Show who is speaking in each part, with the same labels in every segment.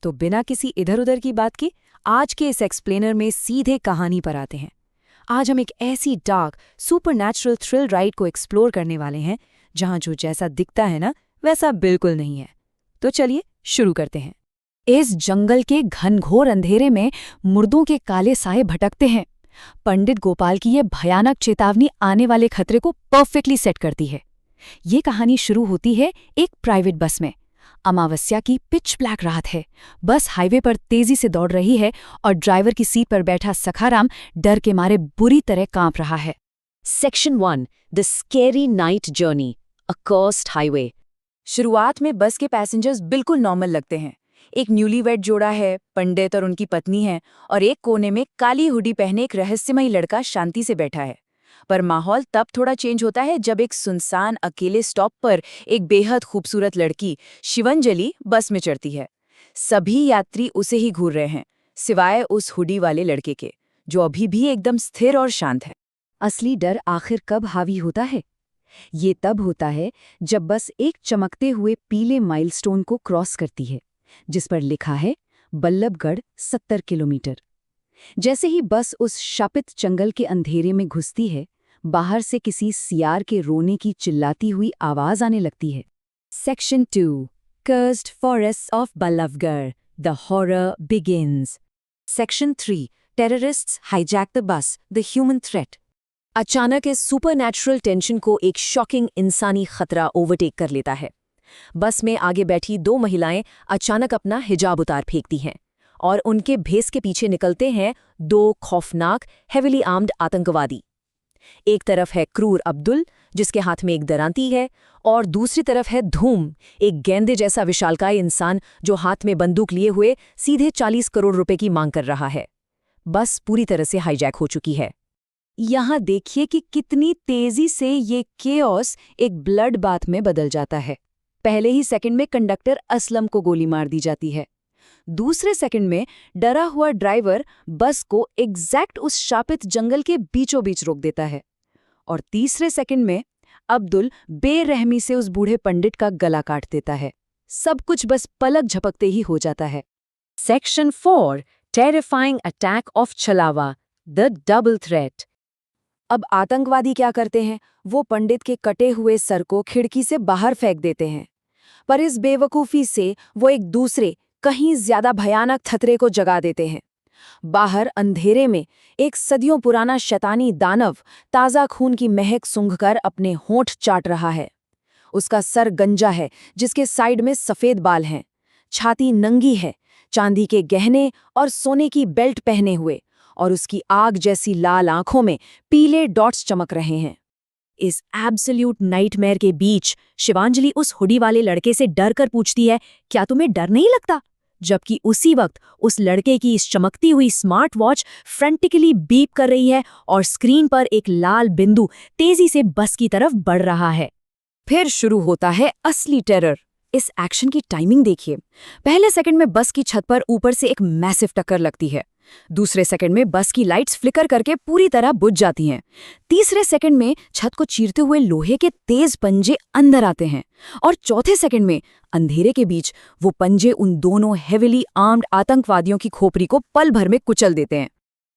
Speaker 1: तो बिना किसी इधर उधर की बात के आज के इस एक्सप्लेनर में सीधे कहानी पर आते हैं। आज हम एक ऐसी डार्क सुपरनैचुरल थ्रिल राइड को एक्सप्लोर करने वाले हैं जहां जो जैसा दिखता है ना वैसा बिल्कुल नहीं है। तो चलिए शुरू करते हैं। इस जंगल के घनघोर अंधेरे में मुर्दों के काले साए भटकते हैं। पंडित गोपाल की ये भयानक चेतावनी आने वाले खतरे को परफेक्टली सेट करती है। ये कहानी शुरू होती है एक प्राइवेट बस में। अमावस्या की पिच ब्लैक रात है। बस हाईवे पर तेजी से दौड़ रही है और ड्राइवर की सीट पर बैठा सखाराम डर के मारे बुरी तरह कांप रहा है।
Speaker 2: Section 1 the scary night journey a cursed highway.
Speaker 1: शुरुआत में बस के पैसेंजर्स बिल्कुल नॉर्मल लगते हैं। एक न्यूलीवेड जोड़ा है, पंडित और उनकी पत्नी है, और एक कोने में काली हुडी पहने एक रहस्यमयी लड़का शांति से बैठा है। पर माहौल तब थोड़ा चेंज होता है जब एक सुनसान अकेले स्टॉप पर एक बेहद खूबसूरत लड़की शिवंजलि बस में चढ़ती है। सभी यात्री उसे ही घूर रहे हैं, सिवाय उस हुडी वाले लड़के के, जो अभी भी एकदम स्थिर और शांत है।
Speaker 2: असली डर आखिर कब हावी होता है? ये तब होता है जब बस एक चमकते हुए पीले माइलस्टोन को क्रॉस करती है, जिस पर लिखा है बल्लभगढ़ 70 किलोमीटर। जैसे ही बस उस शापित जंगल के अंधेरे में घुसती है, बाहर से किसी सियार के रोने की चिल्लाती हुई आवाज आने लगती है।
Speaker 1: Section 2 cursed forest of Ballabhgarh the horror begins.
Speaker 2: Section 3 terrorists hijack the bus the human threat. अचानक इस सुपरनैचुरल टेंशन को एक शॉकिंग इंसानी खतरा ओवरटेक कर लेता है। बस में आगे बैठी 2 महिलाएं अचानक अपना हिजाब उतार फेंकती हैं और उनके भेस के पीछे निकलते हैं 2 खौफनाक हेविली आर्म्ड आतंकवादी। एक तरफ है क्रूर अब्दुल, जिसके हाथ में एक दरांती है, और दूसरी तरफ है धूम, एक गेंदे जैसा विशालकाय इंसान जो हाथ में बंदूक लिए हुए सीधे 40 करोड़ रुपए की मांग कर रहा है। बस पूरी तरह से हाईजैक हो चुकी है।
Speaker 1: यहाँ देखिए कि कितनी तेजी से ये केओस एक ब्लड बाथ में बदल जाता है। पहले ही सेकंड में कंडक्टर असलम को गोली मार दी जाती है। दूसरे सेकंड में डरा हुआ ड्राइवर बस को एग्जैक्ट उस शापित जंगल के बीचों बीच रोक देता है। और तीसरे सेकंड में अब्दुल बेरहमी से उस बूढ़े पंडित का गला काट देता है। सब कुछ बस पलक झपकते ही हो जाता है।
Speaker 2: सेक्शन 4 टेरिफाइंग अटैक ऑफ छलावा द डबल थ्रेट।
Speaker 1: अब आतंकवादी क्या करते हैं? वो पंडित के कटे हुए सर को खिड़की से बाहर फेंक देते हैं। पर इस बेवकूफ़ी से वो एक दूसरे कहीं ज्यादा भयानक खतरे को जगा देते हैं। बाहर अंधेरे में एक सदियों पुराना शैतानी दानव ताज़ा खून की महक सूंघकर अपने होंठ चाट रहा है। उसका सर गंजा है, जिसके साइड में सफ़ेद बाल हैं। छाती नंगी है, चांदी के गहने और सोने की बेल्ट पहने हुए, और उसकी आग जैसी लाल आंखों में पीले डॉट्स चमक रहे हैं।
Speaker 2: इस एब्सोल्यूट नाइटमेयर के बीच शिवांजलि उस हुडी वाले लड़के से डर कर पूछती है, क्या तुम्हें डर नहीं लगता? जबकि उसी वक्त उस लड़के की इस चमकती हुई स्मार्ट वॉच फ्रेंटिकली बीप कर रही है और स्क्रीन पर एक लाल बिंदु तेजी से बस की तरफ बढ़ रहा है।
Speaker 1: फिर शुरू होता है असली टेरर। इस एक्शन की टाइमिंग देखिए। पहले सेकंड में बस की छत पर ऊपर से एक मैसिव टक्कर लगती है। दूसरे सेकंड में बस की लाइट्स फ्लिकर करके पूरी तरह बुझ जाती हैं। तीसरे सेकंड में छत को चीरते हुए लोहे के तेज पंजे अंदर आते हैं, और चौथे सेकंड में अंधेरे के बीच वो पंजे उन दोनों हेविली आर्म्ड आतंकवादियों की खोपड़ी को पल भर में कुचल देते हैं।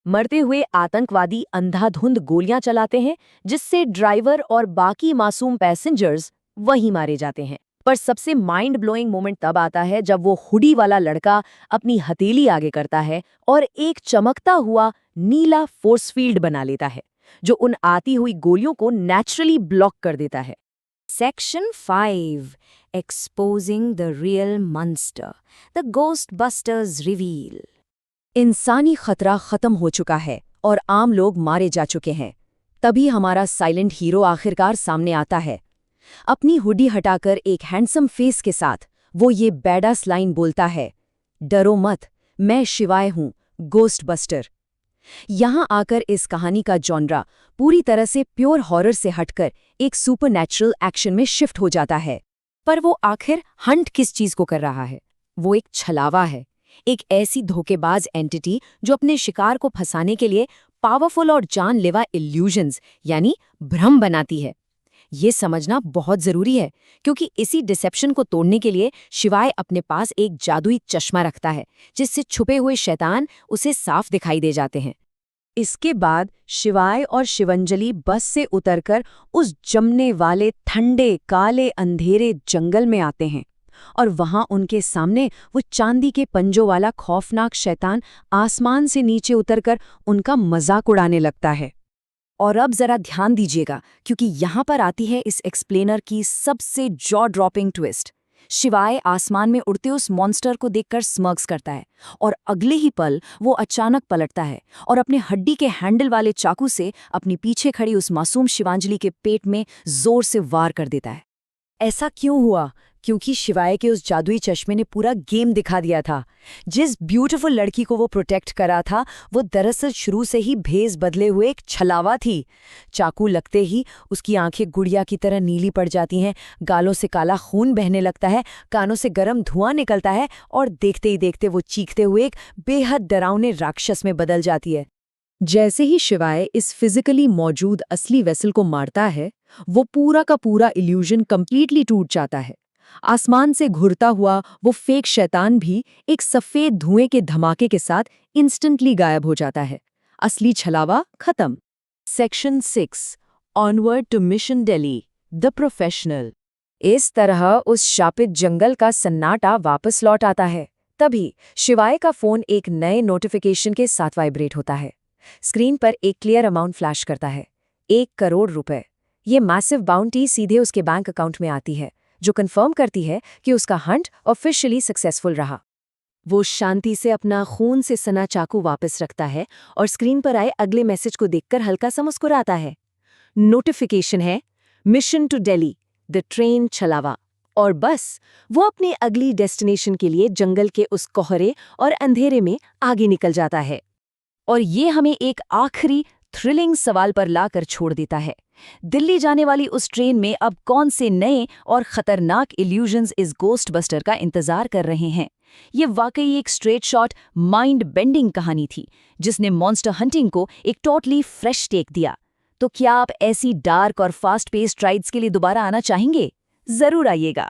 Speaker 2: मरते हुए आतंकवादी अंधाधुंध गोलियां चलाते हैं, जिससे ड्राइवर और बाकी मासूम पैसेंजर्स वहीं मारे जाते हैं। पर सबसे माइंड ब्लोइंग मोमेंट तब आता है जब वो हुडी वाला लड़का अपनी हथेली आगे करता है और एक चमकता हुआ नीला फोर्स फील्ड बना लेता है, जो उन आती हुई गोलियों को नेचुरली ब्लॉक कर देता है।
Speaker 1: Section 5 exposing the real monster the ghost busters reveal.
Speaker 2: इंसानी खतरा खत्म हो चुका है और आम लोग मारे जा चुके हैं। तभी हमारा साइलेंट हीरो आखिरकार सामने आता है। अपनी हुडी हटाकर एक हैंडसम फेस के साथ वो ये बैडास लाइन बोलता है, डरो मत, मैं शिवाय हूँ, गोस्ट बस्टर। यहाँ आकर इस कहानी का जॉनरा पूरी तरह से प्योर हॉरर से हटकर एक सुपरनैचुरल एक्शन में शिफ्ट हो जाता है।
Speaker 1: पर वो आखिर हंट किस चीज को कर रहा है? वो एक छलावा है, एक ऐसी धोखेबाज एंटिटी जो अपने शिकार को फंसाने के लिए पावरफुल और जानलेवा इल्यूजन्स यानी भ्रम बनाती है।
Speaker 2: ये समझना बहुत जरूरी है, क्योंकि इसी डिसेप्शन को तोड़ने के लिए शिवाय अपने पास एक जादुई चश्मा रखता है, जिससे छुपे हुए शैतान उसे साफ दिखाई दे जाते हैं। इसके बाद शिवाय और शिवंजलि बस से उतरकर उस जमने वाले ठंडे काले अंधेरे जंगल में आते हैं, और वहां उनके सामने वो चांदी के पंजों वाला खौफनाक शैतान आसमान से नीचे उतरकर उनका मजाक उड़ाने लगता है।
Speaker 1: और अब जरा ध्यान दीजिएगा, क्योंकि यहाँ पर आती है इस एक्सप्लेनर की सबसे जॉ ड्रॉपिंग ट्विस्ट। शिवाय आसमान में उड़ते उस मॉन्स्टर को देखकर स्मर्क्स करता है, और अगले ही पल वो अचानक पलटता है और अपने हड्डी के हैंडल वाले चाकू से अपनी पीछे खड़ी उस मासूम शिवांजलि के पेट में जोर से वार कर देता है। ऐसा क्यों हुआ? क्योंकि शिवाय के उस जादुई चश्मे ने पूरा गेम दिखा दिया था। जिस ब्यूटीफुल लड़की को वो प्रोटेक्ट करा था, वो दरअसल शुरू से ही भेस बदले हुए एक छलावा थी। चाकू लगते ही उसकी आंखें गुड़िया की तरह नीली पड़ जाती हैं, गालों से काला खून बहने लगता है, कानों से गर्म धुआं निकलता है, और देखते ही देखते वो चीखते हुए एक बेहद डरावने राक्षस में बदल जाती है।
Speaker 2: जैसे ही शिवाय इस फिजिकली मौजूद असली वेसल को मारता है, वो पूरा का पूरा इल्यूजन कंप्लीटली टूट जाता है। आसमान से घुरता हुआ वो फेक शैतान भी एक सफेद धुएं के धमाके के साथ इंस्टेंटली गायब हो जाता है। असली छलावा खत्म। Section 6 onward to mission Delhi, the professional. इस तरह उस शापित जंगल का सन्नाटा वापस लौट आता है। तभी शिवाय का फोन एक नए नोटिफिकेशन के साथ वाइब्रेट होता है। स्क्रीन पर एक क्लियर अमाउंट फ्लैश करता है, 1 करोड़ रुपए। ये मैसिव बाउंटी सीधे उसके बैंक अकाउंट में आती है, जो कंफर्म करती है कि उसका हंट ऑफिशियली सक्सेसफुल रहा। वो शांति से अपना खून से सना चाकू वापस रखता है और स्क्रीन पर आए अगले मैसेज को देखकर हल्का सा मुस्कुराता है। नोटिफिकेशन है, mission to Delhi, the train छलावा। और बस वो अपनी अगली डेस्टिनेशन के लिए जंगल के उस कोहरे और अंधेरे में आगे निकल जाता है। और ये हमें एक आखिरी थ्रिलिंग सवाल पर लाकर छोड़ देता है। दिल्ली जाने वाली उस ट्रेन में अब कौन से नए और खतरनाक इल्यूजन्स इस गोस्ट बस्टर का इंतजार कर रहे हैं? ये वाकई एक स्ट्रेट शॉट माइंड बेंडिंग कहानी थी, जिसने मॉन्स्टर हंटिंग को एक टोटली फ्रेश टेक दिया। तो क्या आप ऐसी डार्क और फास्ट पेस्ड राइड्स के लिए दोबारा आना चाहेंगे? जरूर आइएगा।